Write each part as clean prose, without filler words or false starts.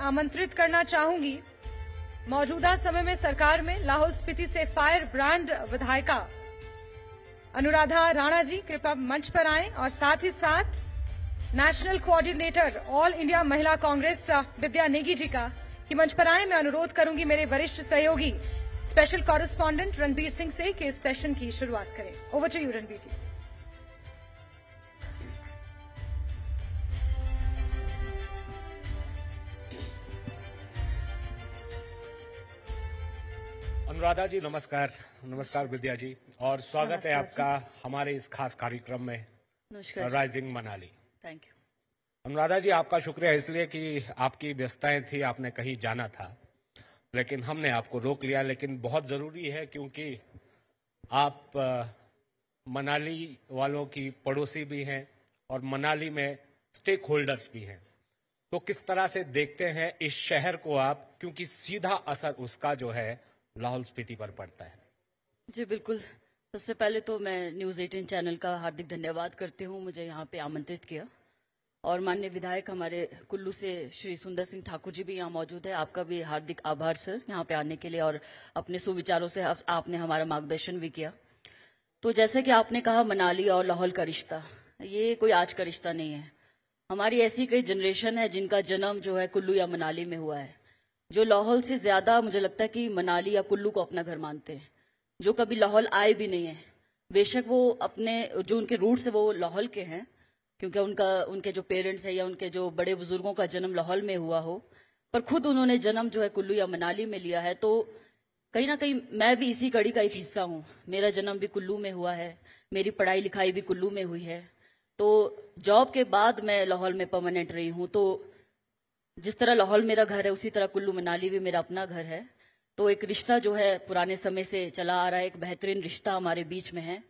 आमंत्रित करना चाहूंगी मौजूदा समय में सरकार में लाहौल स्पीति से फायर ब्रांड विधायिका अनुराधा राणा जी कृपया मंच पर आएं और साथ ही साथ नेशनल कोऑर्डिनेटर ऑल इंडिया महिला कांग्रेस विद्या नेगी जी का कि मंच पर आए। मैं अनुरोध करूंगी मेरे वरिष्ठ सहयोगी स्पेशल कॉरेस्पॉन्डेंट रणबीर सिंह से कि इस सेशन की शुरुआत करें। ओवर टू यू रणबीर जी। अनुराधा जी नमस्कार। नमस्कार विद्या जी, और स्वागत है आपका हमारे इस खास कार्यक्रम में rising Manali. Thank you. Anuradha ji, आपका शुक्रिया इसलिए कि आपकी व्यस्तताएं थी, आपने कहीं जाना था, लेकिन हमने आपको रोक लिया। लेकिन बहुत जरूरी है क्योंकि आप मनाली वालों की पड़ोसी भी हैं और मनाली में स्टेक होल्डर्स भी हैं। तो किस तरह से देखते हैं इस शहर को आप, क्योंकि सीधा असर उसका जो है लाहौल स्पीति पर पड़ता है। जी बिल्कुल। सबसे पहले तो मैं न्यूज़ 18 चैनल का हार्दिक धन्यवाद करती हूँ, मुझे यहाँ पे आमंत्रित किया। और माननीय विधायक हमारे कुल्लू से श्री सुंदर सिंह ठाकुर जी भी यहाँ मौजूद है। आपका भी हार्दिक आभार सर यहाँ पे आने के लिए, और अपने सुविचारों से आपने हमारा मार्गदर्शन भी किया। तो जैसे कि आपने कहा, मनाली और लाहौल का रिश्ता ये कोई आज का रिश्ता नहीं है। हमारी ऐसी कई जनरेशन है जिनका जन्म जो है कुल्लू या मनाली में हुआ है, जो लाहौल से ज्यादा मुझे लगता है कि मनाली या कुल्लू को अपना घर मानते हैं, जो कभी लाहौल आए भी नहीं है। बेशक वो अपने जो उनके रूट्स है वो लाहौल के हैं, क्योंकि उनके जो पेरेंट्स है या उनके जो बड़े बुजुर्गों का जन्म लाहौल में हुआ हो, पर खुद उन्होंने जन्म जो है कुल्लू या मनाली में लिया है। तो कहीं ना कहीं मैं भी इसी कड़ी का एक हिस्सा हूँ। मेरा जन्म भी कुल्लू में हुआ है, मेरी पढ़ाई लिखाई भी कुल्लू में हुई है। तो जॉब के बाद मैं लाहौल में परमानेंट रही हूँ। तो जिस तरह लाहौल मेरा घर है उसी तरह कुल्लू मनाली भी मेरा अपना घर है। तो एक रिश्ता जो है पुराने समय से चला आ रहा है, एक बेहतरीन रिश्ता हमारे बीच में है,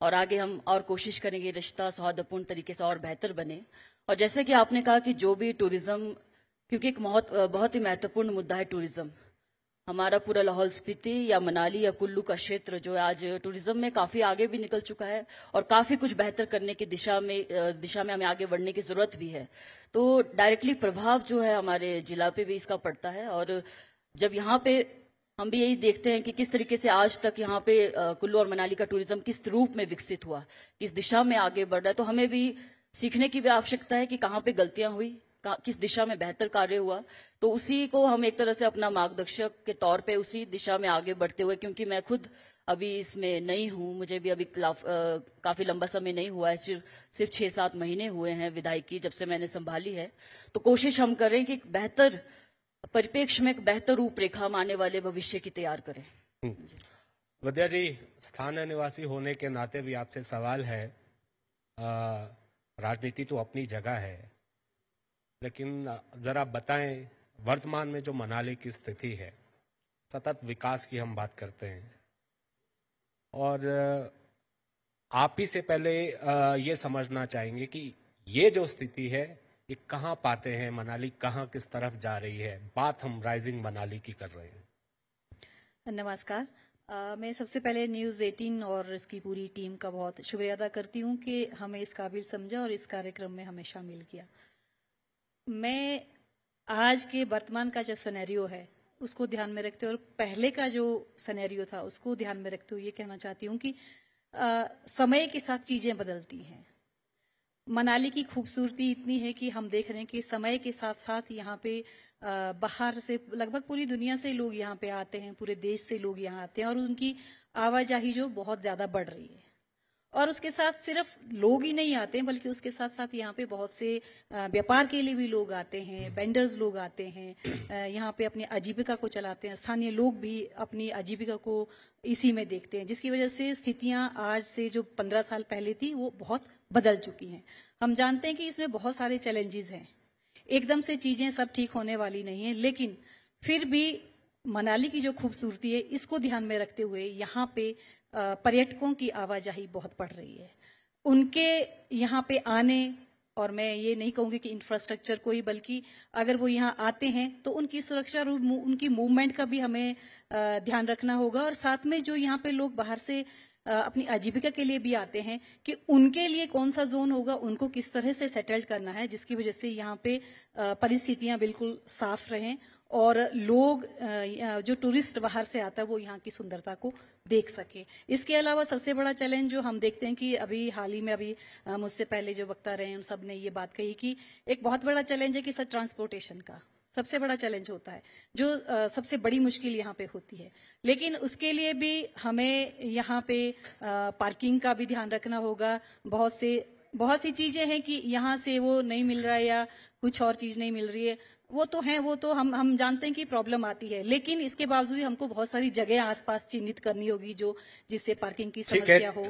और आगे हम और कोशिश करेंगे रिश्ता सौहार्दपूर्ण तरीके से और बेहतर बने। और जैसे कि आपने कहा कि जो भी टूरिज्म, क्योंकि एक बहुत ही महत्वपूर्ण मुद्दा है टूरिज्म। हमारा पूरा लाहौल स्पीति या मनाली या कुल्लू का क्षेत्र जो है आज टूरिज्म में काफी आगे भी निकल चुका है, और काफी कुछ बेहतर करने की दिशा में हमें आगे बढ़ने की जरूरत भी है। तो डायरेक्टली प्रभाव जो है हमारे जिला पे भी इसका पड़ता है। और जब यहाँ पे हम भी यही देखते हैं कि किस तरीके से आज तक यहाँ पे कुल्लू और मनाली का टूरिज्म किस रूप में विकसित हुआ, किस दिशा में आगे बढ़ रहा है, तो हमें भी सीखने की भी आवश्यकता है कि कहाँ पे गलतियां हुई, किस दिशा में बेहतर कार्य हुआ। तो उसी को हम एक तरह से अपना मार्गदर्शक के तौर पे उसी दिशा में आगे बढ़ते हुए, क्योंकि मैं खुद अभी इसमें नई हूँ, मुझे भी अभी काफी लंबा समय नहीं हुआ है, सिर्फ 6-7 महीने हुए हैं विधायकी जब से मैंने संभाली है। तो कोशिश हम करें कि बेहतर परिप्रेक्ष्य में एक बेहतर रूपरेखा हम आने वाले भविष्य की तैयार करें। विद्या जी, स्थानीय निवासी होने के नाते भी आपसे सवाल है। राजनीति तो अपनी जगह है, लेकिन जरा बताएं वर्तमान में जो मनाली की स्थिति है, सतत विकास की हम बात करते हैं, और आप ही से पहले ये समझना चाहेंगे कि ये जो स्थिति है ये कहाँ पाते हैं, मनाली कहाँ किस तरफ जा रही है। बात हम राइजिंग मनाली की कर रहे हैं। नमस्कार। मैं सबसे पहले न्यूज़ 18 और इसकी पूरी टीम का बहुत शुक्रिया अदा करती हूँ कि हमें इस काबिल समझा और इस कार्यक्रम में हमें शामिल किया। मैं आज के वर्तमान का जो सिनेरियो है उसको ध्यान में रखते हुए और पहले का जो सिनेरियो था उसको ध्यान में रखते हुए ये कहना चाहती हूँ कि समय के साथ चीजें बदलती हैं। मनाली की खूबसूरती इतनी है कि हम देख रहे हैं कि समय के साथ साथ यहाँ पे बाहर से लगभग पूरी दुनिया से लोग यहाँ पे आते हैं, पूरे देश से लोग यहाँ आते हैं, और उनकी आवाजाही जो बहुत ज्यादा बढ़ रही है। और उसके साथ सिर्फ लोग ही नहीं आते हैं, बल्कि उसके साथ साथ यहाँ पे बहुत से व्यापार के लिए भी लोग आते हैं, वेंडर्स लोग आते हैं, यहाँ पे अपनी आजीविका को चलाते हैं। स्थानीय लोग भी अपनी आजीविका को इसी में देखते हैं, जिसकी वजह से स्थितियां आज से जो 15 साल पहले थी वो बहुत बदल चुकी हैं। हम जानते हैं कि इसमें बहुत सारे चैलेंजेस हैं, एकदम से चीजें सब ठीक होने वाली नहीं है, लेकिन फिर भी मनाली की जो खूबसूरती है इसको ध्यान में रखते हुए यहाँ पे पर्यटकों की आवाजाही बहुत बढ़ रही है। उनके यहाँ पे आने, और मैं ये नहीं कहूंगी कि इंफ्रास्ट्रक्चर को ही, बल्कि अगर वो यहाँ आते हैं तो उनकी सुरक्षा, उनकी मूवमेंट का भी हमें ध्यान रखना होगा। और साथ में जो यहाँ पे लोग बाहर से अपनी आजीविका के लिए भी आते हैं कि उनके लिए कौन सा जोन होगा, उनको किस तरह से सेटल्ड करना है, जिसकी वजह से यहाँ पे परिस्थितियां बिल्कुल साफ रहें और लोग जो टूरिस्ट बाहर से आता है वो यहाँ की सुंदरता को देख सके। इसके अलावा सबसे बड़ा चैलेंज जो हम देखते हैं कि अभी हाल ही में अभी मुझसे पहले जो वक्ता रहे हैं उन सब ने ये बात कही कि एक बहुत बड़ा चैलेंज है कि सर ट्रांसपोर्टेशन का सबसे बड़ा चैलेंज होता है, जो सबसे बड़ी मुश्किल यहाँ पे होती है। लेकिन उसके लिए भी हमें यहाँ पे पार्किंग का भी ध्यान रखना होगा। बहुत सी चीजें हैं कि यहाँ से वो नहीं मिल रहा है या कुछ और चीज नहीं मिल रही है, वो तो हम जानते हैं कि प्रॉब्लम आती है, लेकिन इसके बावजूद हमको बहुत सारी जगह आसपास चिन्हित करनी होगी जो जिससे पार्किंग की समस्या हो।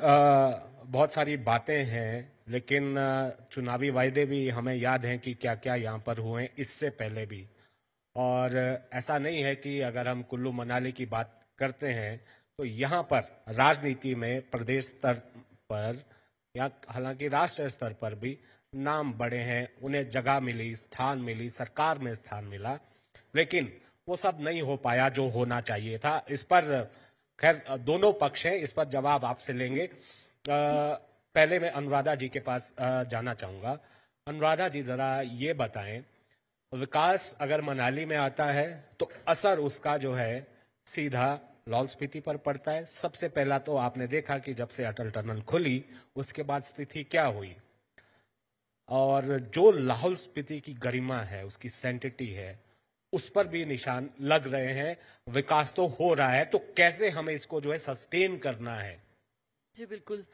बहुत सारी बातें हैं, लेकिन चुनावी वायदे भी हमें याद हैं कि क्या क्या यहाँ पर हुए इससे पहले भी। और ऐसा नहीं है कि अगर हम कुल्लू मनाली की बात करते हैं तो यहाँ पर राजनीति में प्रदेश स्तर पर या हालांकि राष्ट्रीय स्तर पर भी नाम बड़े हैं, उन्हें जगह मिली, स्थान मिली, सरकार में स्थान मिला, लेकिन वो सब नहीं हो पाया जो होना चाहिए था। इस पर खैर दोनों पक्ष हैं, इस पर जवाब आपसे लेंगे। पहले मैं अनुराधा जी के पास जाना चाहूंगा। अनुराधा जी, जरा ये बताएं, विकास अगर मनाली में आता है तो असर उसका जो है सीधा लाहौल स्पीति पर पड़ता है। सबसे पहला तो आपने देखा कि जब से अटल टनल खुली उसके बाद स्थिति क्या हुई, और जो लाहौल स्पीति की गरिमा है, उसकी सैंटिटी है, उस पर भी निशान लग रहे हैं। विकास तो हो रहा है, तो कैसे हमें इसको जो है सस्टेन करना है? जी बिल्कुल,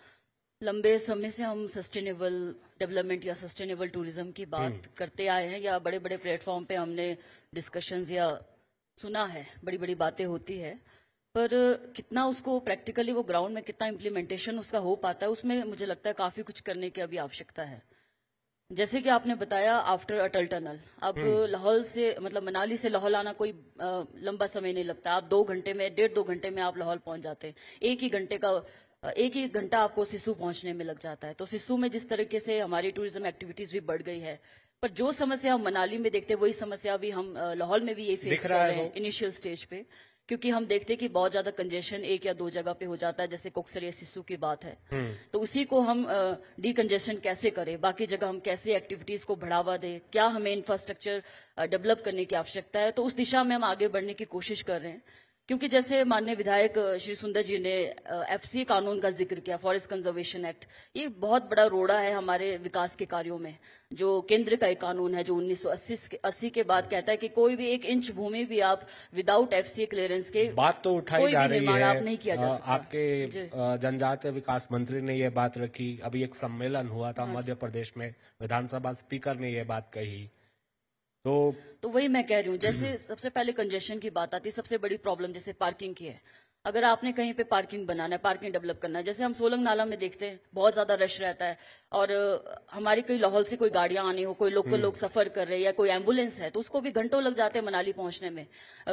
लंबे समय से हम सस्टेनेबल डेवलपमेंट या सस्टेनेबल टूरिज्म की बात करते आए हैं, या बड़े बड़े प्लेटफॉर्म पे हमने डिस्कशंस या सुना है, बड़ी बड़ी बातें होती है, पर कितना उसको प्रैक्टिकली वो ग्राउंड में कितना इम्प्लीमेंटेशन उसका हो पाता है, उसमें मुझे लगता है काफी कुछ करने की अभी आवश्यकता है। जैसे कि आपने बताया आफ्टर अटल टनल, अब लाहौल से मतलब मनाली से लाहौल आना कोई लंबा समय नहीं लगता। आप 2 घंटे में, 1.5-2 घंटे में आप लाहौल पहुंच जाते हैं। एक ही घंटा आपको सिस्सू पहुंचने में लग जाता है। तो सिस्सू में जिस तरीके से हमारी टूरिज्म एक्टिविटीज भी बढ़ गई है, पर जो समस्या हम मनाली में देखते हैं वही समस्या भी हम लाहौल में भी यही फेस कर रहे हैं इनिशियल स्टेज पे, क्योंकि हम देखते हैं कि बहुत ज्यादा कंजेशन 1 या 2 जगह पे हो जाता है, जैसे कोकसर या सिस्सू की बात है। तो उसी को हम डीकंजेशन कैसे करें, बाकी जगह हम कैसे एक्टिविटीज को बढ़ावा दें, क्या हमें इंफ्रास्ट्रक्चर डेवलप करने की आवश्यकता है, तो उस दिशा में हम आगे बढ़ने की कोशिश कर रहे हैं। क्योंकि जैसे माननीय विधायक श्री सुंदर जी ने एफसी कानून का जिक्र किया, फॉरेस्ट कंजर्वेशन एक्ट, ये बहुत बड़ा रोड़ा है हमारे विकास के कार्यों में। जो केंद्र का एक कानून है जो 1980 के बाद कहता है कि कोई भी 1 इंच भूमि भी आप विदाउट एफसी क्लियरेंस के बात तो उठाई जा रही है, आप नहीं किया जा सकता। आपके जनजातीय विकास मंत्री ने ये बात रखी, अभी एक सम्मेलन हुआ था मध्य प्रदेश में, विधानसभा स्पीकर ने ये बात कही। तो वही मैं कह रही हूँ, जैसे सबसे पहले कंजेशन की बात आती है, सबसे बड़ी प्रॉब्लम जैसे पार्किंग की है। अगर आपने कहीं पे पार्किंग बनाना है, पार्किंग डेवलप करना है, जैसे हम सोलंग नाला में देखते हैं बहुत ज्यादा रश रहता है, और हमारी कोई लाहौल से कोई गाड़ियां आनी हो, कोई लोकल लोग सफर कर रहे हैं या कोई एम्बुलेंस है, तो उसको भी घंटों लग जाते हैं मनाली पहुंचने में।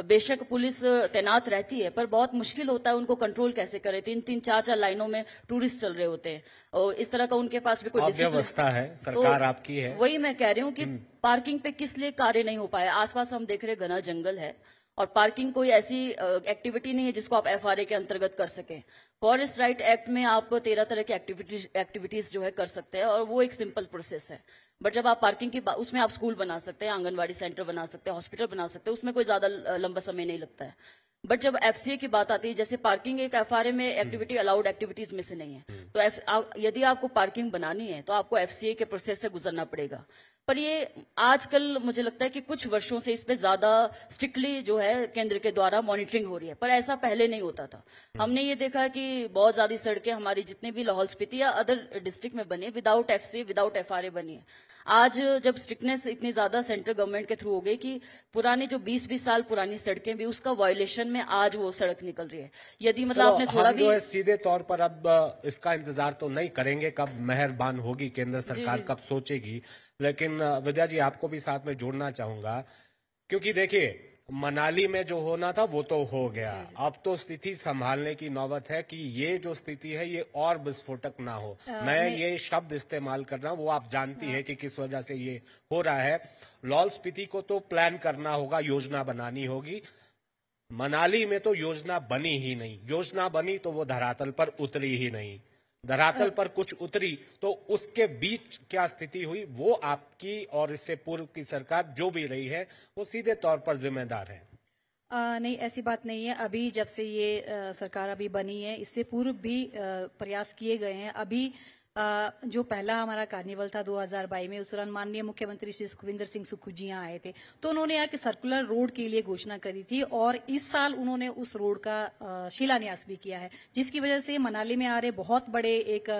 बेशक पुलिस तैनात रहती है, पर बहुत मुश्किल होता है उनको कंट्रोल कैसे करे। 3-3, 4-4 लाइनों में टूरिस्ट चल रहे होते हैं, और इस तरह का उनके पास भी कोई व्यवस्था है, सरकार आपकी है। वही मैं कह रही हूँ कि पार्किंग पे किस लिए कार्य नहीं हो पाया। आसपास हम देख रहे हैं घना जंगल है, और पार्किंग कोई ऐसी एक्टिविटी नहीं है जिसको आप एफआरए के अंतर्गत कर सकें। फॉरेस्ट राइट एक्ट में आप 13 तरह की एक्टिविटीज जो है कर सकते हैं, और वो एक सिंपल प्रोसेस है। बट जब आप पार्किंग की उसमें आप स्कूल बना सकते हैं, आंगनवाड़ी सेंटर बना सकते हैं, हॉस्पिटल बना सकते हैं, उसमें कोई ज्यादा लंबा समय नहीं लगता है। बट जब एफसीए की बात आती है, जैसे पार्किंग एक एफआरए में एक्टिविटी अलाउड एक्टिविटीज में से नहीं है, तो यदि आपको पार्किंग बनानी है तो आपको एफसीए के प्रोसेस से गुजरना पड़ेगा। पर ये आजकल मुझे लगता है कि कुछ वर्षों से इस पे ज्यादा स्ट्रिक्टली जो है केंद्र के द्वारा मॉनिटरिंग हो रही है, पर ऐसा पहले नहीं होता था। हमने ये देखा है कि बहुत ज्यादा सड़कें हमारी जितने भी लाहौल स्पीति या अदर डिस्ट्रिक्ट में बनी, विदाउट एफसी, विदाउट एफआरए बनी है। आज जब स्ट्रिक्टनेस इतनी ज्यादा सेंट्रल गवर्नमेंट के थ्रू हो गई कि पुरानी जो 20-20 साल पुरानी सड़कें भी उसका वायोलेशन में आज वो सड़क निकल रही है। यदि मतलब आपने थोड़ा भी सीधे तौर पर अब इसका इंतजार तो नहीं करेंगे कब मेहरबान होगी केंद्र सरकार, कब सोचेगी, लेकिन विद्या जी आपको भी साथ में जोड़ना चाहूंगा, क्योंकि देखिए मनाली में जो होना था वो तो हो गया। अब तो स्थिति संभालने की नौबत है कि ये जो स्थिति है ये और विस्फोटक ना हो। मैं ये शब्द इस्तेमाल कर रहा हूँ, वो आप जानती है कि किस वजह से ये हो रहा है। लाहौल स्पीति को तो प्लान करना होगा, योजना बनानी होगी, मनाली में तो योजना बनी ही नहीं, योजना बनी तो वो धरातल पर उतरी ही नहीं, धरातल पर कुछ उतरी तो उसके बीच क्या स्थिति हुई वो आपकी और इससे पूर्व की सरकार जो भी रही है वो सीधे तौर पर जिम्मेदार है। नहीं, ऐसी बात नहीं है। अभी जब से ये सरकार अभी बनी है, इससे पूर्व भी प्रयास किए गए हैं। अभी जो पहला हमारा कार्निवल था 2022 में, उस दौरान माननीय मुख्यमंत्री श्री सुखविंदर सिंह सुक्खू जी यहाँ आए थे, तो उन्होंने यहाँ के सर्कुलर रोड के लिए घोषणा करी थी और इस साल उन्होंने उस रोड का शिलान्यास भी किया है, जिसकी वजह से मनाली में आ रहे बहुत बड़े एक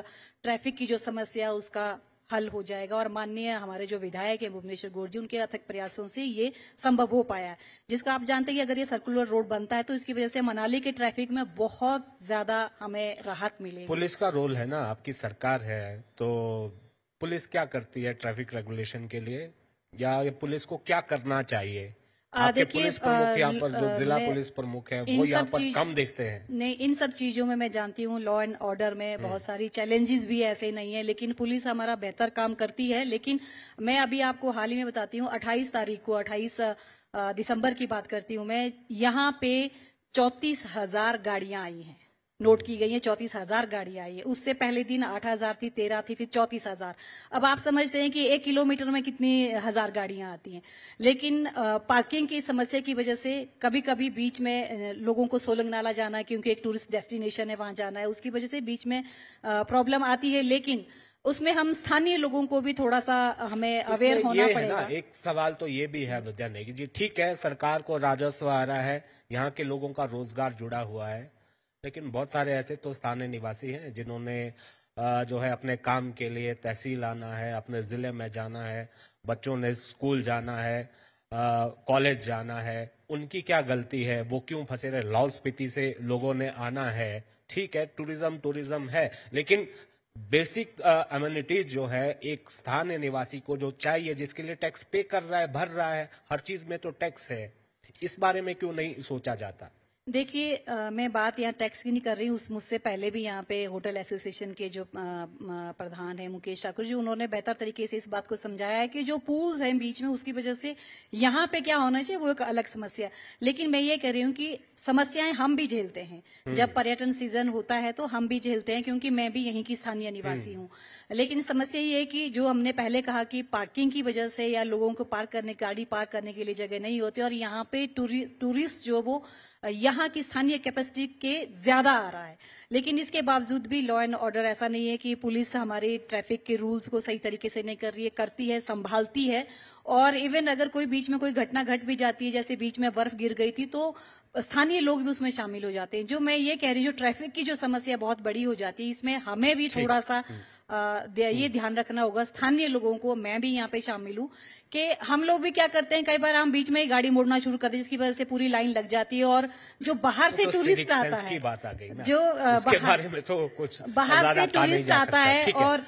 ट्रैफिक की जो समस्या उसका हल हो जाएगा। और माननीय हमारे जो विधायक हैं भुवनेश्वर गौर जी, उनके अथक प्रयासों से ये संभव हो पाया है, जिसका आप जानते हैं कि अगर ये सर्कुलर रोड बनता है तो इसकी वजह से मनाली के ट्रैफिक में बहुत ज्यादा हमें राहत मिलेगी। पुलिस का रोल है ना, आपकी सरकार है, तो पुलिस क्या करती है ट्रैफिक रेगुलेशन के लिए, या पुलिस को क्या करना चाहिए? आपके पुलिस प्रमुख यहाँ पर जो जिला पुलिस प्रमुख है वो यहाँ पर कम देखते हैं। नहीं, इन सब चीजों में मैं जानती हूँ, लॉ एंड ऑर्डर में बहुत सारी चैलेंजेस भी ऐसे नहीं है, लेकिन पुलिस हमारा बेहतर काम करती है। लेकिन मैं अभी आपको हाल ही में बताती हूँ, 28 तारीख को 28 दिसंबर की बात करती हूँ मैं, यहाँ पे 34,000 गाड़ियां आई हैं, नोट की गई है 34,000 गाड़ियां आई है। उससे पहले दिन 8,000 थी, 13 थी, फिर 34,000। अब आप समझते हैं कि 1 किलोमीटर में कितनी हजार गाड़ियां आती हैं। लेकिन पार्किंग की समस्या की वजह से कभी कभी बीच में लोगों को सोलंग नाला जाना है, क्योंकि एक टूरिस्ट डेस्टिनेशन है, वहां जाना है, उसकी वजह से बीच में प्रॉब्लम आती है। लेकिन उसमें हम स्थानीय लोगों को भी थोड़ा सा हमें अवेयर होना पड़ेगा। एक सवाल तो ये भी है विद्या नेगी जी, ठीक है सरकार को राजस्व आ रहा है, यहाँ के लोगों का रोजगार जुड़ा हुआ है, लेकिन बहुत सारे ऐसे तो स्थानीय निवासी हैं जिन्होंने जो है अपने काम के लिए तहसील आना है, अपने जिले में जाना है, बच्चों ने स्कूल जाना है, कॉलेज जाना है, उनकी क्या गलती है? वो क्यों फंसे रहे? लाहौल स्पीति से लोगों ने आना है, ठीक है टूरिज्म है, लेकिन बेसिक अम्यूनिटीज जो है एक स्थानीय निवासी को जो चाहिए, जिसके लिए टैक्स पे कर रहा है, भर रहा है, हर चीज में तो टैक्स है, इस बारे में क्यों नहीं सोचा जाता? देखिए, मैं बात यहाँ टैक्स की नहीं कर रही हूँ। मुझसे पहले भी यहाँ पे होटल एसोसिएशन के जो प्रधान है मुकेश ठाकुर जी, उन्होंने बेहतर तरीके से इस बात को समझाया है कि जो पूल है बीच में, उसकी वजह से यहाँ पे क्या होना चाहिए वो एक अलग समस्या। लेकिन मैं ये कह रही हूँ कि समस्याएं हम भी झेलते हैं। जब पर्यटन सीजन होता है तो हम भी झेलते हैं, क्योंकि मैं भी यहीं की स्थानीय निवासी हूँ। लेकिन समस्या ये है कि जो हमने पहले कहा कि पार्किंग की वजह से या लोगों को गाड़ी पार्क करने के लिए जगह नहीं होती, और यहाँ पे टूरिस्ट जो वो यहाँ की स्थानीय कैपेसिटी के ज्यादा आ रहा है। लेकिन इसके बावजूद भी लॉ एंड ऑर्डर ऐसा नहीं है कि पुलिस हमारे ट्रैफिक के रूल्स को सही तरीके से नहीं कर रही है, करती है, संभालती है। और इवन अगर कोई बीच में कोई घटना घट भी जाती है, जैसे बीच में बर्फ गिर गई थी, तो स्थानीय लोग भी उसमें शामिल हो जाते हैं। जो मैं ये कह रही हूँ, जो ट्रैफिक की जो समस्या बहुत बड़ी हो जाती है, इसमें हमें भी थोड़ा सा ये ध्यान रखना होगा, स्थानीय लोगों को, मैं भी यहाँ पे शामिल हूँ, कि हम लोग भी क्या करते हैं, कई बार हम बीच में ही गाड़ी मोड़ना शुरू कर दें, जिसकी वजह से पूरी लाइन लग जाती है। और जो बाहर से टूरिस्ट आता है, की बात आ गई ना, जो बारे में तो कुछ बाहर से टूरिस्ट आता है, और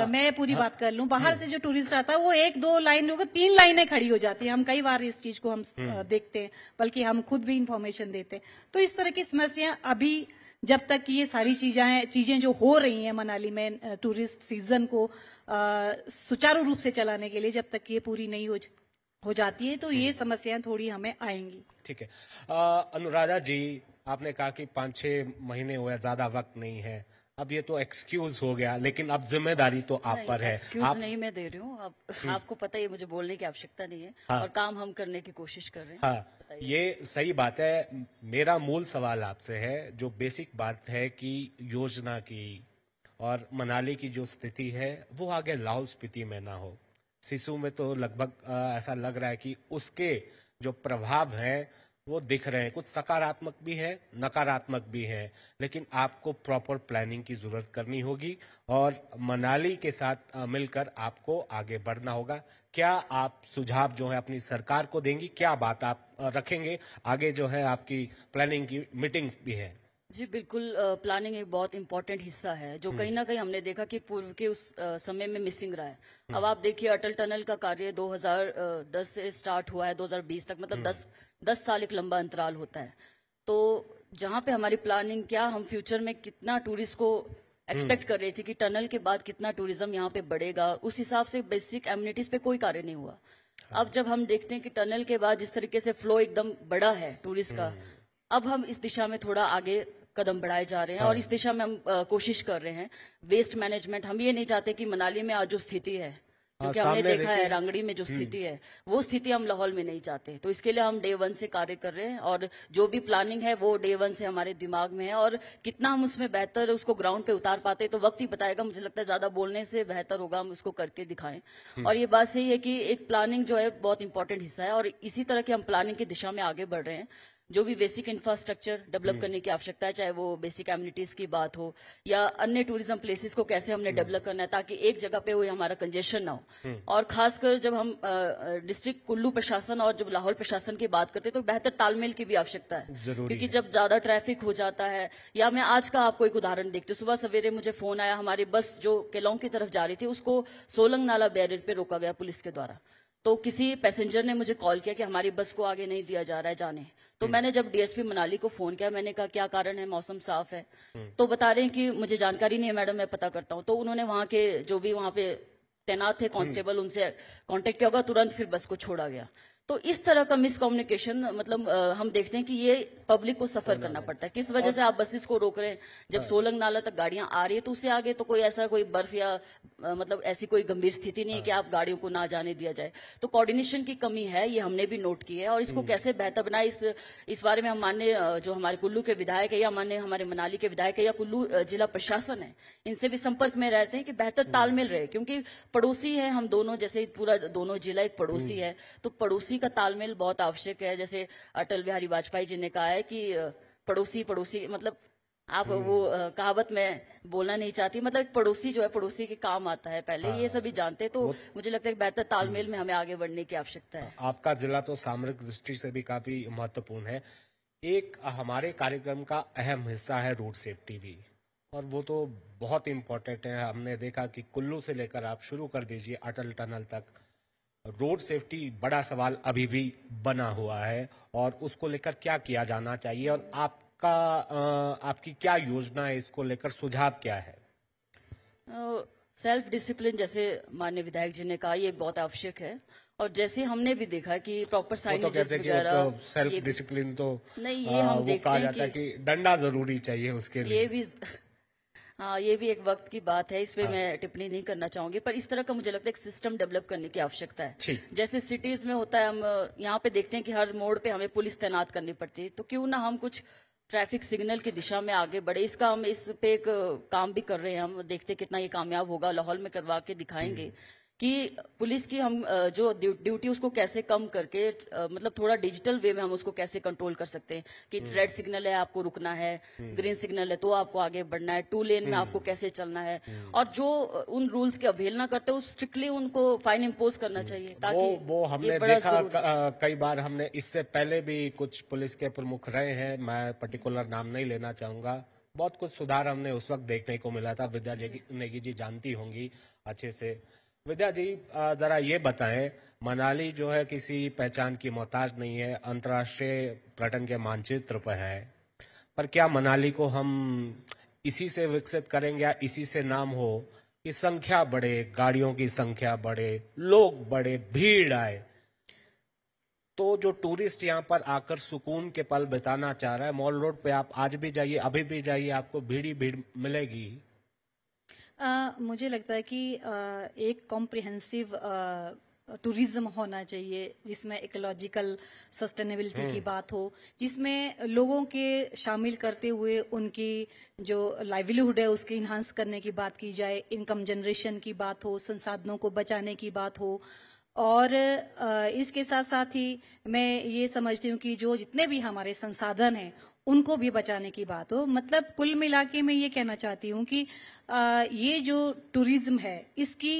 मैं पूरी बात कर लूं, बाहर से जो टूरिस्ट आता है वो 1-2 लाइन होकर 3 लाइनें खड़ी हो जाती है। हम कई बार इस चीज को हम देखते हैं, बल्कि हम खुद भी इंफॉर्मेशन देते हैं। तो इस तरह की समस्या अभी, जब तक ये सारी चीजें जो हो रही हैं मनाली में टूरिस्ट सीजन को सुचारू रूप से चलाने के लिए, जब तक ये पूरी नहीं हो जाती है, तो ये समस्याएं थोड़ी हमें आएंगी। ठीक है। अनुराधा जी, आपने कहा कि 5-6 महीने हुए, ज्यादा वक्त नहीं है, अब ये तो एक्सक्यूज हो गया, लेकिन अब जिम्मेदारी तो आप पर है। एक्सक्यूज नहीं मैं दे रही हूँ, आपको पता है मुझे बोलने की आवश्यकता नहीं है। हाँ। और काम हम करने की कोशिश कर रहे हैं। हाँ, ये सही बात है। मेरा मूल सवाल आपसे है, जो बेसिक बात है कि योजना की और मनाली की जो स्थिति है वो आगे लाहौल स्पीति में ना हो। सिसु में तो लगभग ऐसा लग रहा है कि उसके जो प्रभाव हैं वो दिख रहे हैं, कुछ सकारात्मक भी है, नकारात्मक भी है, लेकिन आपको प्रॉपर प्लानिंग की जरूरत करनी होगी और मनाली के साथ मिलकर आपको आगे बढ़ना होगा। क्या आप सुझाव जो है अपनी सरकार को देंगी? क्या बात आप रखेंगे? आगे जो है आपकी प्लानिंग की मीटिंग भी है। जी बिल्कुल, प्लानिंग एक बहुत इंपॉर्टेंट हिस्सा है, जो कहीं ना कहीं हमने देखा कि पूर्व के उस समय में मिसिंग रहा है। अब आप देखिए, अटल टनल का कार्य 2010 से स्टार्ट हुआ है 2020 तक, मतलब 10 साल एक लंबा अंतराल होता है। तो जहां पे हमारी प्लानिंग, क्या हम फ्यूचर में कितना टूरिस्ट को एक्सपेक्ट कर रही थी कि टनल के बाद कितना टूरिज्म यहाँ पे बढ़ेगा, उस हिसाब से बेसिक एमिनिटीज पे कोई कार्य नहीं हुआ। अब जब हम देखते हैं कि टनल के बाद जिस तरीके से फ्लो एकदम बड़ा है टूरिस्ट का, अब हम इस दिशा में थोड़ा आगे कदम बढ़ाए जा रहे हैं और इस दिशा में हम कोशिश कर रहे हैं। वेस्ट मैनेजमेंट, हम ये नहीं चाहते कि मनाली में आज जो स्थिति है, क्योंकि हमने देखा है रांगड़ी में जो स्थिति है, वो स्थिति हम लाहौल में नहीं चाहते। तो इसके लिए हम डे 1 से कार्य कर रहे हैं और जो भी प्लानिंग है वो डे 1 से हमारे दिमाग में है और कितना हम उसमें बेहतर उसको ग्राउंड पे उतार पाते तो वक्त ही बताएगा। मुझे लगता है ज्यादा बोलने से बेहतर होगा हम उसको करके दिखाएं। और ये बात सही है कि एक प्लानिंग जो है बहुत इंपॉर्टेंट हिस्सा है और इसी तरह की हम प्लानिंग की दिशा में आगे बढ़ रहे हैं। जो भी बेसिक इंफ्रास्ट्रक्चर डेवलप करने की आवश्यकता है, चाहे वो बेसिक एमिनिटीज की बात हो या अन्य टूरिज्म प्लेसेस को कैसे हमने डेवलप करना है ताकि एक जगह पे वो हमारा कंजेशन ना हो। और खासकर जब हम डिस्ट्रिक्ट कुल्लू प्रशासन और जब लाहौल प्रशासन की बात करते हैं तो बेहतर तालमेल की भी आवश्यकता है, क्योंकि जब ज्यादा ट्रैफिक हो जाता है। या मैं आज का आपको एक उदाहरण देखती हूँ। सुबह सवेरे मुझे फोन आया, हमारी बस जो केलोंग की तरफ जा रही थी उसको सोलंग नाला बैरियर पे रोका गया पुलिस के द्वारा। तो किसी पैसेंजर ने मुझे कॉल किया कि हमारी बस को आगे नहीं दिया जा रहा है जाने। तो मैंने जब डीएसपी मनाली को फोन किया, मैंने कहा क्या कारण है, मौसम साफ है। तो बता रहे हैं कि मुझे जानकारी नहीं है मैडम, मैं पता करता हूँ। तो उन्होंने वहां के जो भी वहां पे तैनात थे कांस्टेबल, उनसे कांटेक्ट किया होगा, तुरंत फिर बस को छोड़ा गया। तो इस तरह का मिसकम्युनिकेशन मतलब हम देखते हैं कि ये पब्लिक को सफर करना पड़ता है। किस वजह से आप बसेस को रोक रहे हैं? जब सोलंग नाला तक गाड़ियां आ रही है तो उससे आगे तो कोई ऐसा कोई बर्फ या मतलब ऐसी कोई गंभीर स्थिति नहीं है कि आप गाड़ियों को ना जाने दिया जाए। तो कोऑर्डिनेशन की कमी है, ये हमने भी नोट की है और इसको कैसे बेहतर बनाए इस बारे में हम माननीय जो हमारे कुल्लू के विधायक है या माननीय हमारे मनाली के विधायक है या कुल्लू जिला प्रशासन है, इनसे भी संपर्क में रहते हैं कि बेहतर तालमेल रहे, क्योंकि पड़ोसी है हम दोनों। जैसे पूरा दोनों जिला एक पड़ोसी है तो पड़ोसी का तालमेल बहुत आवश्यक है। जैसे अटल बिहारी वाजपेयी जी ने कहा है कि पड़ोसी पड़ोसी, मतलब आप वो कहावत में बोलना नहीं चाहती, मतलब एक पड़ोसी जो है पड़ोसी के काम आता है पहले। ये सभी जानते हैं। तो मुझे लगता है कि बेहतर तालमेल में हमें आगे बढ़ने की आवश्यकता है। आपका जिला तो सामरिक दृष्टि से भी काफी महत्वपूर्ण है। एक हमारे कार्यक्रम का अहम हिस्सा है रोड सेफ्टी भी, और वो तो बहुत इम्पोर्टेंट है। हमने देखा कि कुल्लू से लेकर आप शुरू कर दीजिए अटल टनल तक, रोड सेफ्टी बड़ा सवाल अभी भी बना हुआ है और उसको लेकर क्या किया जाना चाहिए और आपकी क्या योजना है इसको लेकर, सुझाव क्या है? सेल्फ डिसिप्लिन, जैसे माननीय विधायक जी ने कहा, ये बहुत आवश्यक है। और जैसे हमने भी देखा कि प्रॉपर साइनेजेस वगैरह, सेल्फ डिसिप्लिन तो नहीं, ये हम देखते हैं कि डंडा जरूरी चाहिए उसके लिए। ये भी हाँ, ये भी एक वक्त की बात है, इस पे मैं टिप्पणी नहीं करना चाहूंगी। पर इस तरह का मुझे लगता है एक सिस्टम डेवलप करने की आवश्यकता है। जैसे सिटीज में होता है, हम यहाँ पे देखते हैं कि हर मोड़ पे हमें पुलिस तैनात करनी पड़ती है। तो क्यों ना हम कुछ ट्रैफिक सिग्नल की दिशा में आगे बढ़े। इसका हम इस पे एक काम भी कर रहे हैं। हम देखते हैं कितना ये कामयाब होगा। लाहौल में करवा के दिखाएंगे कि पुलिस की हम जो ड्यूटी उसको कैसे कम करके मतलब थोड़ा डिजिटल वे में हम उसको कैसे कंट्रोल कर सकते हैं कि रेड सिग्नल है आपको रुकना है, ग्रीन सिग्नल है तो आपको आगे बढ़ना है, 2 लेन में आपको कैसे चलना है। और जो उन रूल्स की अवहेलना करते हैं स्ट्रिक्टली उनको फाइन इम्पोज करना चाहिए। ताकि वो हमने देखा कई बार, हमने इससे पहले भी कुछ पुलिस के प्रमुख रहे हैं, मैं पर्टिकुलर नाम नहीं लेना चाहूंगा, बहुत कुछ सुधार हमने उस वक्त देखने को मिला था। विद्या नेगी जी जानती होंगी अच्छे से। विद्या जी जरा ये बताएं, मनाली जो है किसी पहचान की मोहताज नहीं है, अंतर्राष्ट्रीय पर्यटन के मानचित्र पर है, पर क्या मनाली को हम इसी से विकसित करेंगे या इसी से नाम हो कि संख्या बढ़े, गाड़ियों की संख्या बढ़े, लोग बढ़े, भीड़ आए, तो जो टूरिस्ट यहाँ पर आकर सुकून के पल बिताना चाह रहा है, मॉल रोड पे आप आज भी जाइए, अभी भी जाइए, आपको भीड़ ही भीड़ मिलेगी। मुझे लगता है कि एक कॉम्प्रिहेंसिव टूरिज्म होना चाहिए जिसमें इकोलॉजिकल सस्टेनेबिलिटी की बात हो, जिसमें लोगों के शामिल करते हुए उनकी जो लाइवलीहुड है उसकी इन्हांस करने की बात की जाए, इनकम जनरेशन की बात हो, संसाधनों को बचाने की बात हो। और इसके साथ साथ ही मैं ये समझती हूँ कि जो जितने भी हमारे संसाधन हैं उनको भी बचाने की बात हो। मतलब कुल मिला के मैं ये कहना चाहती हूँ कि ये जो टूरिज्म है इसकी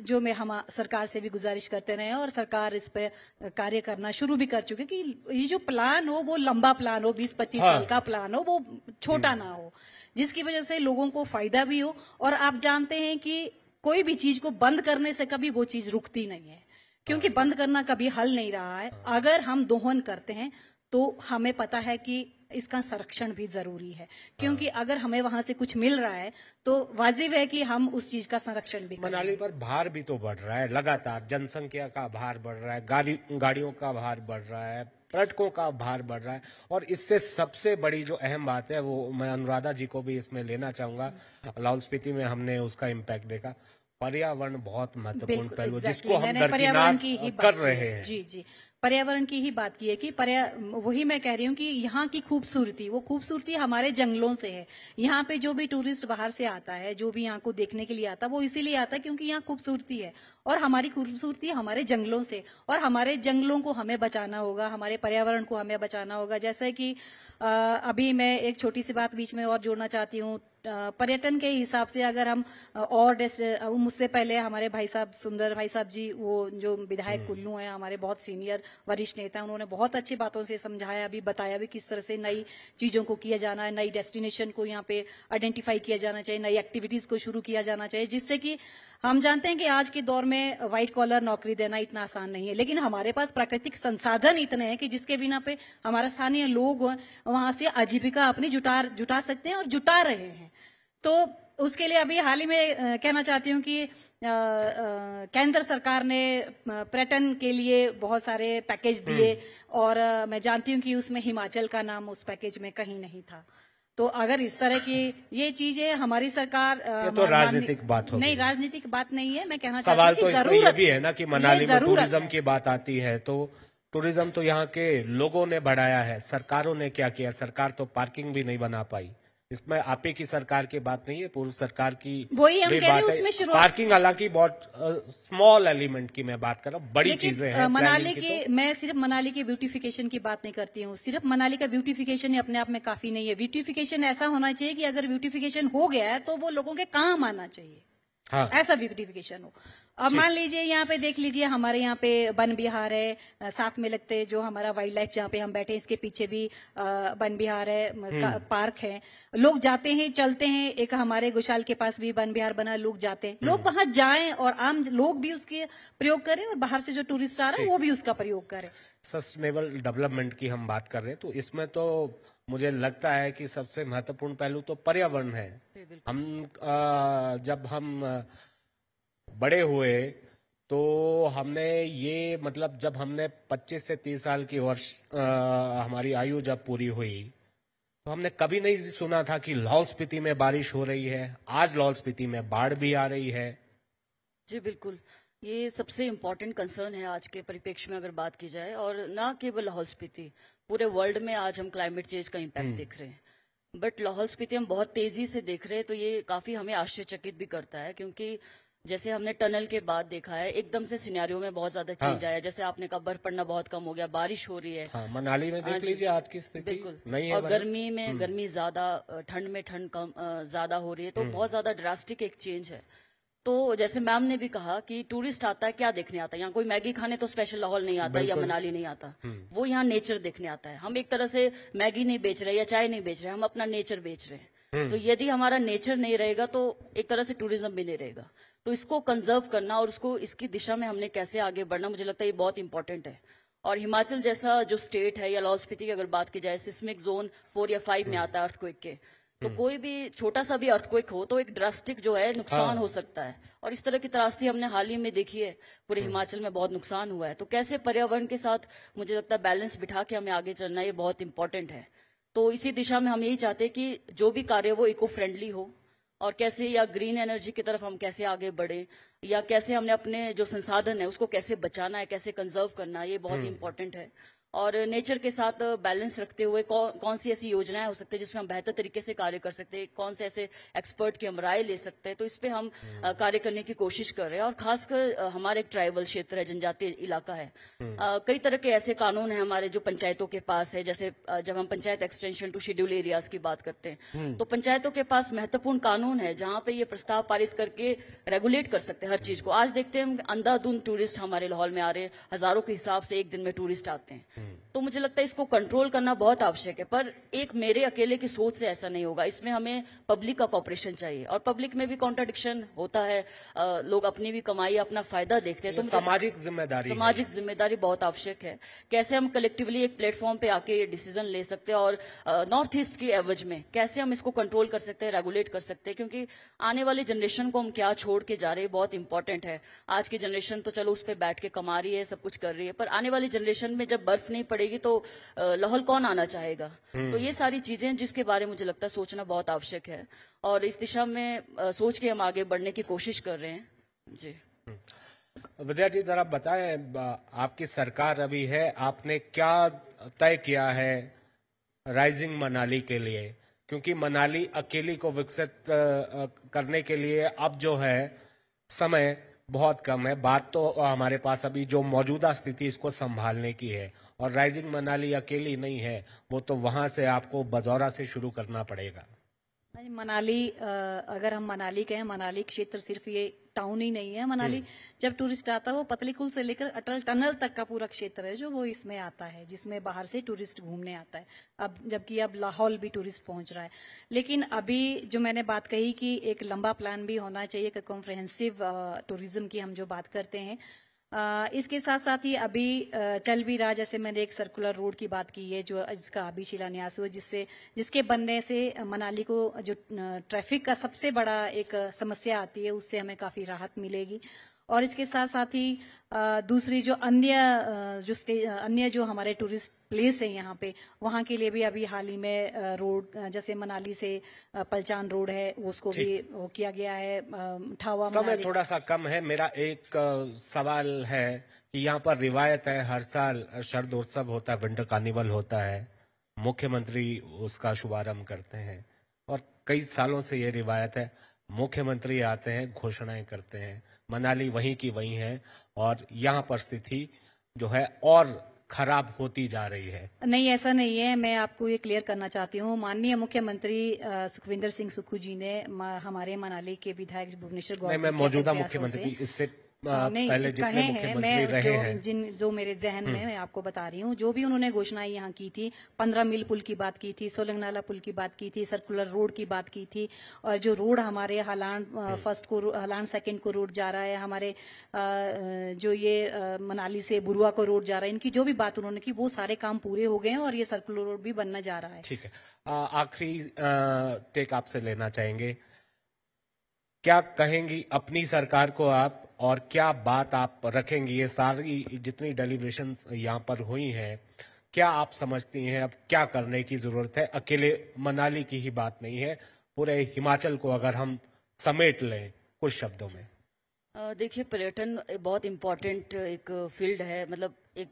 जो मैं हम सरकार से भी गुजारिश करते रहे और सरकार इस पे कार्य करना शुरू भी कर चुके कि ये जो प्लान हो वो लंबा प्लान हो, 20-25 साल का प्लान हो, वो छोटा ना हो, जिसकी वजह से लोगों को फायदा भी हो। और आप जानते हैं कि कोई भी चीज को बंद करने से कभी वो चीज रुकती नहीं है, क्योंकि बंद करना कभी हल नहीं रहा है। अगर हम दोहन करते हैं तो हमें पता है कि इसका संरक्षण भी जरूरी है, क्योंकि अगर हमें वहां से कुछ मिल रहा है तो वाजिब है कि हम उस चीज का संरक्षण भी करें। मनाली पर भार भी तो बढ़ रहा है लगातार, जनसंख्या का भार बढ़ रहा है, गाड़ियों का भार बढ़ रहा है, पर्यटकों का भार बढ़ रहा है, और इससे सबसे बड़ी जो अहम बात है वो मैं अनुराधा जी को भी इसमें लेना चाहूंगा। लाहौल स्पीति में हमने उसका इम्पैक्ट देखा। पर्यावरण बहुत महत्वपूर्ण पहलू जिसको हम दरकिनार कर रहे हैं। जी जी, पर्यावरण की ही बात की है कि वही मैं कह रही हूँ कि यहाँ की खूबसूरती, वो खूबसूरती हमारे जंगलों से है। यहाँ पे जो भी टूरिस्ट बाहर से आता है, जो भी यहाँ को देखने के लिए आता है, वो इसीलिए आता है क्योंकि यहाँ खूबसूरती है, और हमारी खूबसूरती हमारे जंगलों से, और हमारे जंगलों को हमें बचाना होगा, हमारे पर्यावरण को हमें बचाना होगा। जैसे कि अभी मैं एक छोटी सी बात बीच में और जोड़ना चाहती हूँ। पर्यटन के हिसाब से अगर हम और मुझसे पहले हमारे भाई साहब, सुंदर भाई साहब जी, वो जो विधायक कुल्लू हैं, हमारे बहुत सीनियर वरिष्ठ नेता, उन्होंने बहुत अच्छी बातों से समझाया भी, बताया भी किस तरह से नई चीजों को किया जाना है, नई डेस्टिनेशन को यहाँ पे आइडेंटिफाई किया जाना चाहिए, नई एक्टिविटीज को शुरू किया जाना चाहिए, जिससे कि हम जानते हैं कि आज के दौर में व्हाइट कॉलर नौकरी देना इतना आसान नहीं है, लेकिन हमारे पास प्राकृतिक संसाधन इतने हैं कि जिसके बिना पे हमारा स्थानीय लोग वहां से आजीविका अपनी जुटा सकते हैं और जुटा रहे हैं। तो उसके लिए अभी हाल ही में कहना चाहती हूँ कि केंद्र सरकार ने पर्यटन के लिए बहुत सारे पैकेज दिए, और मैं जानती हूँ कि उसमें हिमाचल का नाम उस पैकेज में कहीं नहीं था। तो अगर इस तरह की ये चीजें हमारी सरकार, ये तो राजनीतिक बात होगी। नहीं, राजनीतिक बात नहीं है। मैं कहना सवाल चाहती हूँ तो इसमें ये भी है ना कि मनाली में टूरिज्म की बात आती है, तो टूरिज्म तो यहाँ के लोगों ने बढ़ाया है, सरकारों ने क्या किया? सरकार तो पार्किंग भी नहीं बना पाई। इसमें आपे की सरकार की बात नहीं है, पूर्व सरकार की वही हम कह रहे हैं। उसमें शुरुआत पार्किंग हालांकि बहुत स्मॉल एलिमेंट की मैं बात कर रहा हूँ, बड़ी चीजें हैं मनाली की। मैं सिर्फ मनाली की ब्यूटिफिकेशन की बात नहीं करती हूँ। सिर्फ मनाली का ब्यूटिफिकेशन अपने आप में काफी नहीं है। ब्यूटिफिकेशन ऐसा होना चाहिए कि अगर ब्यूटिफिकेशन हो गया है तो वो लोगों के काम आना चाहिए। हाँ। ऐसा ब्यूटिफिकेशन हो। अब मान लीजिए यहाँ पे देख लीजिए, हमारे यहाँ पे वन विहार है, साथ में लगते जो हमारा वाइल्ड लाइफ जहाँ पे हम बैठे, इसके पीछे भी वन विहार है, पार्क है। लोग जाते हैं, चलते हैं। एक हमारे गुशाल के पास भी वन विहार बना, लोग जाते हैं। लोग वहां जाएं और आम लोग भी उसके प्रयोग करें, और बाहर से जो टूरिस्ट आ रहा है वो भी उसका प्रयोग करें। सस्टेनेबल डेवलपमेंट की हम बात कर रहे हैं, तो इसमें तो मुझे लगता है कि सबसे महत्वपूर्ण पहलू तो पर्यावरण है। हम जब हम बड़े हुए तो हमने ये मतलब जब हमने 25 से 30 साल की वर्ष हमारी आयु जब पूरी हुई तो हमने कभी नहीं सुना था कि लाहौल स्पीति में बारिश हो रही है। आज लाहौल स्पीति में बाढ़ भी आ रही है। जी बिल्कुल, ये सबसे इम्पोर्टेंट कंसर्न है आज के परिप्रेक्ष्य में अगर बात की जाए, और ना केवल लाहौल स्पीति, पूरे वर्ल्ड में आज हम क्लाइमेट चेंज का इम्पैक्ट देख रहे हैं। बट लाहौल स्पीति हम बहुत तेजी से देख रहे हैं, तो ये काफी हमें आश्चर्यचकित भी करता है, क्योंकि जैसे हमने टनल के बाद देखा है, एकदम से सिनेरियो में बहुत ज्यादा चेंज आया। जैसे आपने कहा, बर्फ पड़ना बहुत कम हो गया, बारिश हो रही है। हाँ, मनाली में देख लीजिए आज की स्थिति। बिल्कुल नहीं है। और गर्मी में गर्मी ज्यादा, ठंड में ठंड कम ज्यादा हो रही है, तो बहुत ज्यादा ड्रास्टिक एक चेंज है। तो जैसे मैम ने भी कहा कि टूरिस्ट आता है, क्या देखने आता है? यहाँ कोई मैगी खाने तो स्पेशल लाहौल नहीं आता या मनाली नहीं आता, वो यहाँ नेचर देखने आता है। हम एक तरह से मैगी नहीं बेच रहे या चाय नहीं बेच रहे, हम अपना नेचर बेच रहे हैं। तो यदि हमारा नेचर नहीं रहेगा तो एक तरह से टूरिज्म भी नहीं रहेगा। तो इसको कंजर्व करना और उसको इसकी दिशा में हमने कैसे आगे बढ़ना, मुझे लगता है ये बहुत इंपॉर्टेंट है। और हिमाचल जैसा जो स्टेट है, या लाहौल स्पीति की अगर बात की जाए, सिस्मिक जोन 4 या 5 में आता है अर्थक्वेक के, तो कोई भी छोटा सा भी अर्थक्वेक हो तो एक ड्रास्टिक जो है नुकसान हो सकता है। और इस तरह की त्रासदी हमने हाल ही में देखी है, पूरे हिमाचल में बहुत नुकसान हुआ है। तो कैसे पर्यावरण के साथ मुझे लगता है बैलेंस बिठा के हमें आगे चलना, ये बहुत इंपॉर्टेंट है। तो इसी दिशा में हम यही चाहते हैं कि जो भी कार्य वो इको फ्रेंडली हो, और कैसे या ग्रीन एनर्जी की तरफ हम कैसे आगे बढ़े, या कैसे हमने अपने जो संसाधन है उसको कैसे बचाना है, कैसे कंजर्व करना है, ये बहुत इंपॉर्टेंट है। और नेचर के साथ बैलेंस रखते हुए कौन सी ऐसी योजनाएं हो सकती है जिसमें हम बेहतर तरीके से कार्य कर सकते हैं, कौन से ऐसे एक्सपर्ट की हम राय ले सकते हैं, तो इस पे हम कार्य करने की कोशिश कर रहे हैं। और खासकर हमारे एक ट्राइबल क्षेत्र है, जनजातीय इलाका है, कई तरह के ऐसे कानून है हमारे जो पंचायतों के पास है। जैसे जब हम panchayat extension to schedule areas की बात करते हैं, तो पंचायतों के पास महत्वपूर्ण कानून है जहां पे ये प्रस्ताव पारित करके रेगुलेट कर सकते हैं हर चीज को। आज देखते हैं अंधाधुंध टूरिस्ट हमारे लाहौल में आ रहे हैं, हजारों के हिसाब से एक दिन में टूरिस्ट आते हैं। तो मुझे लगता है इसको कंट्रोल करना बहुत आवश्यक है। पर एक मेरे अकेले की सोच से ऐसा नहीं होगा, इसमें हमें पब्लिक का कॉपरेशन चाहिए, और पब्लिक में भी कॉन्ट्राडिक्शन होता है। लोग अपनी भी कमाई, अपना फायदा देखते हैं। तो सामाजिक जिम्मेदारी बहुत आवश्यक है। कैसे हम कलेक्टिवली एक प्लेटफॉर्म पे आके ये डिसीजन ले सकते हैं, और नॉर्थ ईस्ट की एवज में कैसे हम इसको कंट्रोल कर सकते हैं, रेगुलेट कर सकते हैं, क्योंकि आने वाली जनरेशन को हम क्या छोड़ के जा रहे हैं बहुत इंपॉर्टेंट है। आज की जनरेशन तो चलो उस पर बैठ के कमा रही है, सब कुछ कर रही है, पर आने वाली जनरेशन में जब बर्फ नहीं पड़ेगी तो लाहौल कौन आना चाहेगा। तो ये सारी चीजें जिसके बारे में मुझे लगता है सोचना बहुत आवश्यक है, और इस दिशा में सोच के हम आगे बढ़ने की कोशिश कर रहे हैं। जी विद्या जी, जरा बताएं, आपकी सरकार अभी है, आपने क्या तय किया है राइजिंग मनाली के लिए? क्योंकि मनाली अकेली को विकसित करने के लिए अब जो है समय बहुत कम है। बात तो हमारे पास अभी जो मौजूदा स्थिति इसको संभालने की है, और राइजिंग मनाली अकेली नहीं है, वो तो वहां से आपको बजौरा से शुरू करना पड़ेगा। मनाली, अगर हम मनाली कहें, मनाली क्षेत्र सिर्फ ये टाउन ही नहीं है। मनाली जब टूरिस्ट आता है वो पतलीकुल से लेकर अटल टनल तक का पूरा क्षेत्र है जो वो इसमें आता है, जिसमें बाहर से टूरिस्ट घूमने आता है। अब जबकि अब लाहौल भी टूरिस्ट पहुंच रहा है। लेकिन अभी जो मैंने बात कही कि एक लंबा प्लान भी होना चाहिए, कि कॉम्प्रिहेंसिव टूरिज्म की हम जो बात करते हैं, इसके साथ साथ ही अभी चल भी रहा, जैसे मैंने एक सर्कुलर रोड की बात की है जो जिसका अभी शिलान्यास हुआ, जिसके बनने से मनाली को जो ट्रैफिक का सबसे बड़ा एक समस्या आती है उससे हमें काफी राहत मिलेगी। और इसके साथ साथ ही दूसरी जो अन्य जो हमारे टूरिस्ट प्लेस है यहाँ पे, वहाँ के लिए भी अभी हाल ही में रोड, जैसे मनाली से पलचान रोड है, उसको भी वो किया गया है। समय थोड़ा सा कम है। मेरा एक सवाल है कि यहाँ पर रिवायत है, हर साल शरदोत्सव होता है, विंटर कार्निवल होता है, मुख्यमंत्री उसका शुभारंभ करते हैं, और कई सालों से ये रिवायत है। मुख्यमंत्री आते हैं, घोषणाएं करते हैं, मनाली वहीं की वहीं है, और यहाँ पर स्थिति जो है और खराब होती जा रही है। नहीं, ऐसा नहीं है। मैं आपको ये क्लियर करना चाहती हूँ। माननीय मुख्यमंत्री सुखविंदर सिंह सुक्खू जी ने हमारे मनाली के विधायक भुवनेश्वर गौड़, मैं मौजूदा मुख्यमंत्री, इससे पहले जितने मुख्यमंत्री रहे हैं, जो मेरे जहन में मैं आपको बता रही हूँ, जो भी उन्होंने घोषणाएं यहाँ की थी, 15 मील पुल की बात की थी, सोलंग नाला पुल की बात की थी, सर्कुलर रोड की बात की थी, और जो रोड हमारे हलान हलान सेकंड को रोड जा रहा है, हमारे जो ये मनाली से बुरुआ को रोड जा रहा है, इनकी जो भी बात उन्होंने की वो सारे काम पूरे हो गए हैं, और ये सर्कुलर रोड भी बनने जा रहा है। ठीक है, आखिरी टेक आपसे लेना चाहेंगे, क्या कहेंगी अपनी सरकार को आप, और क्या बात आप रखेंगी? ये सारी जितनी डेलीब्रेशन यहाँ पर हुई हैं, क्या आप समझती हैं अब क्या करने की जरूरत है? अकेले मनाली की ही बात नहीं है, पूरे हिमाचल को अगर हम समेट लें कुछ शब्दों में। देखिए, पर्यटन बहुत इम्पोर्टेंट एक फील्ड है। मतलब एक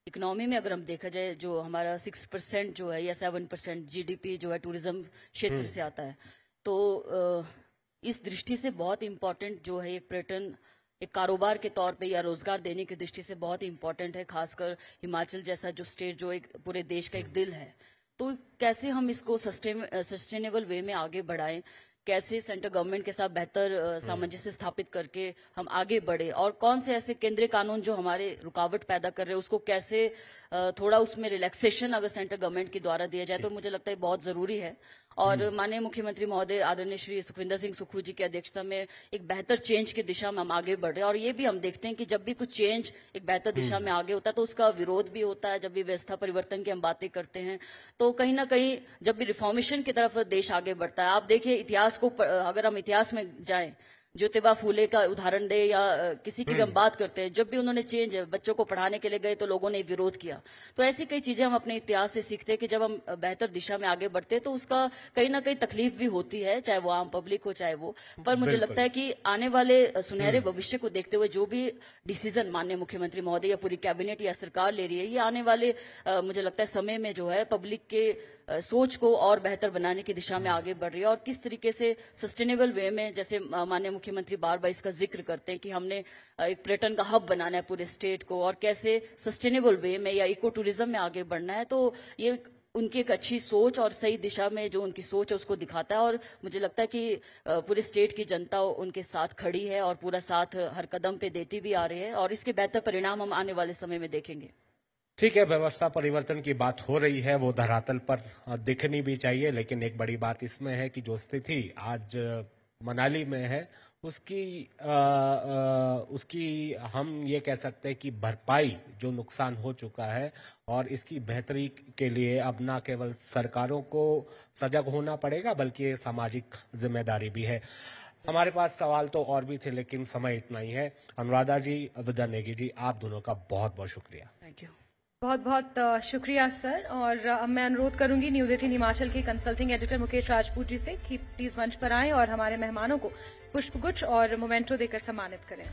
इकोनॉमी में अगर हम देखा जाए, जो हमारा 6% जो है या 7% GDP जो है टूरिज्म क्षेत्र से आता है, तो इस दृष्टि से बहुत इम्पोर्टेंट जो है एक पर्यटन एक कारोबार के तौर पे या रोजगार देने की दृष्टि से बहुत इम्पोर्टेंट है, खासकर हिमाचल जैसा जो स्टेट जो एक पूरे देश का एक दिल है। तो कैसे हम इसको सस्टेनेबल वे में आगे बढ़ाएं, कैसे सेंट्रल गवर्नमेंट के साथ बेहतर सामंजस्य स्थापित करके हम आगे बढ़े, और कौन से ऐसे केंद्रीय कानून जो हमारे रुकावट पैदा कर रहे हैं उसको कैसे थोड़ा उसमें रिलैक्सेशन अगर सेंट्रल गवर्नमेंट के द्वारा दिया जाए तो मुझे लगता है बहुत जरूरी है। और माननीय मुख्यमंत्री महोदय आदरणीय श्री सुखविंदर सिंह सुक्खू जी की अध्यक्षता में एक बेहतर चेंज की दिशा में हम आगे बढ़ रहे हैं। और ये भी हम देखते हैं कि जब भी कुछ चेंज एक बेहतर दिशा में आगे होता है तो उसका विरोध भी होता है। जब भी व्यवस्था परिवर्तन की हम बातें करते हैं तो कहीं ना कहीं जब भी रिफॉर्मेशन की तरफ देश आगे बढ़ता है, आप देखिए इतिहास को, अगर हम इतिहास में जाएं, ज्योतिबा फूले का उदाहरण दे या किसी की भी हम बात करते हैं, जब भी उन्होंने चेंज बच्चों को पढ़ाने के लिए गए तो लोगों ने विरोध किया। तो ऐसी कई चीजें हम अपने इतिहास से सीखते हैं कि जब हम बेहतर दिशा में आगे बढ़ते हैं तो उसका कहीं ना कहीं तकलीफ भी होती है, चाहे वो आम पब्लिक हो चाहे वो। पर मुझे लगता है कि आने वाले सुनहरे भविष्य को देखते हुए जो भी डिसीजन माननीय मुख्यमंत्री महोदय या पूरी कैबिनेट या सरकार ले रही है, ये आने वाले मुझे लगता है समय में जो है पब्लिक के सोच को और बेहतर बनाने की दिशा में आगे बढ़ रही है। और किस तरीके से सस्टेनेबल वे में, जैसे माननीय मुख्यमंत्री बार बार इसका जिक्र करते हैं कि हमने एक पर्यटन का हब बनाना है पूरे स्टेट को, और कैसे सस्टेनेबल वे में या इको टूरिज्म में आगे बढ़ना है, तो ये उनकी एक अच्छी सोच और सही दिशा में जो उनकी सोच है उसको दिखाता है। और मुझे लगता है कि पूरे स्टेट की जनता उनके साथ खड़ी है और पूरा साथ हर कदम पे देती भी आ रही है, और इसके बेहतर परिणाम हम आने वाले समय में देखेंगे। ठीक है, व्यवस्था परिवर्तन की बात हो रही है, वो धरातल पर दिखनी भी चाहिए, लेकिन एक बड़ी बात इसमें है कि जो स्थिति आज मनाली में है उसकी हम ये कह सकते हैं कि भरपाई जो नुकसान हो चुका है और इसकी बेहतरी के लिए अब न केवल सरकारों को सजग होना पड़ेगा बल्कि ये सामाजिक जिम्मेदारी भी है। हमारे पास सवाल तो और भी थे लेकिन समय इतना ही है। अनुराधा जी, विद्या नेगी जी, आप दोनों का बहुत बहुत शुक्रिया। Thank you. बहुत बहुत शुक्रिया सर। और अब मैं अनुरोध करूंगी न्यूज 18 हिमाचल के कंसल्टिंग एडिटर मुकेश राजपूत जी से कि प्लीज मंच पर आएं और हमारे मेहमानों को पुष्पगुच्छ और मोमेंटो देकर सम्मानित करें।